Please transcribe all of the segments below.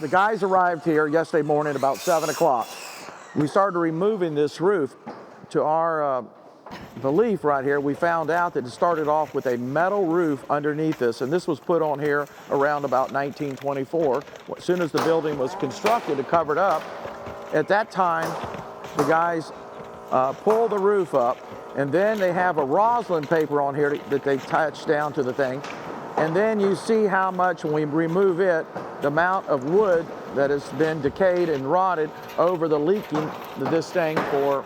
The guys arrived here yesterday morning about 7 o'clock. We started removing this roof. To our belief right here, we found out that it started off with a metal roof underneath this, and this was put on here around about 1924. As soon as the building was constructed and covered up, at that time, the guys pull the roof up, and then they have a roslyn paper on here that they attach down to the thing. And then you see how much, when we remove it, the amount of wood that has been decayed and rotted over the leaking this thing for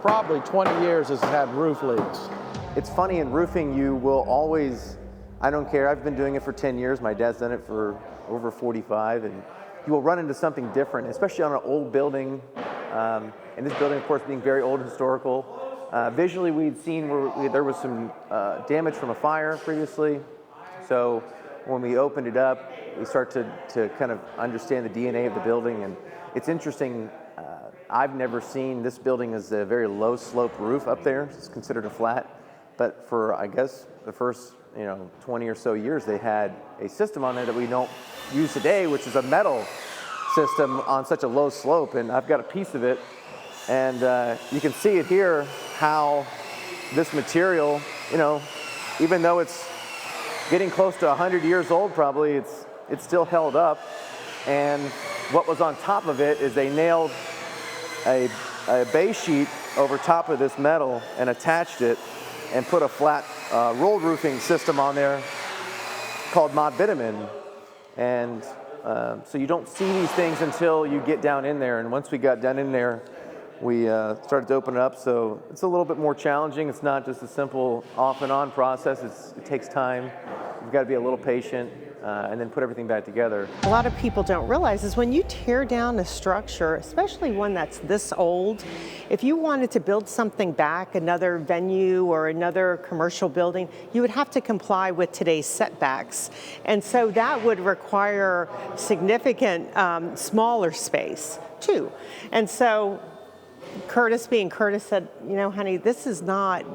probably 20 years has had roof leaks. It's funny, in roofing you will always, I don't care, I've been doing it for 10 years, my dad's done it for over 45, and you will run into something different, especially on an old building. And this building, of course, being very old and historical. Visually, we'd seen where there was some damage from a fire previously. So when we opened it up, we start to kind of understand the DNA of the building. And it's interesting, I've never seen, this building as a very low slope roof up there. It's considered a flat. But for, I guess, the first 20 or so years, they had a system on there that we don't use today, which is a metal system on such a low slope. And I've got a piece of it. And you can see it here, how this material, even though it's getting close to 100 years old probably, it's still held up. And what was on top of it is they nailed a base sheet over top of this metal and attached it and put a flat rolled roofing system on there called mod bitumen. And so you don't see these things until you get down in there. And once we got down in there, we started to open it up. So it's a little bit more challenging. It's not just a simple off and on process. It takes time. You've got to be a little patient and then put everything back together. A lot of people don't realize is when you tear down a structure, especially one that's this old, if you wanted to build something back, another venue or another commercial building, you would have to comply with today's setbacks. And so that would require significant smaller space too. And so Curtis, being Curtis, said, honey, this is not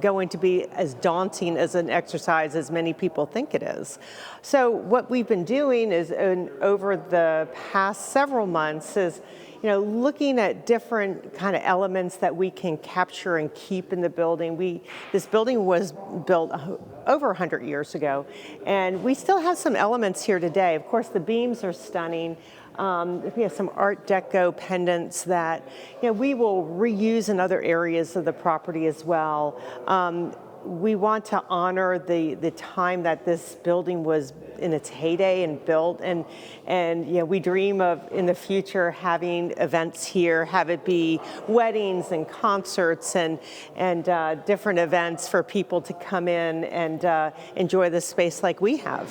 going to be as daunting as an exercise as many people think it is. So what we've been doing is, over the past several months, is looking at different kind of elements that we can capture and keep in the building. This building was built over 100 years ago, and we still have some elements here today. Of course, the beams are stunning. We have some Art Deco pendants that we will reuse in other areas of the property as well. We want to honor the time that this building was in its heyday and built, and we dream of in the future having events here, have it be weddings and concerts and different events for people to come in and enjoy the space like we have.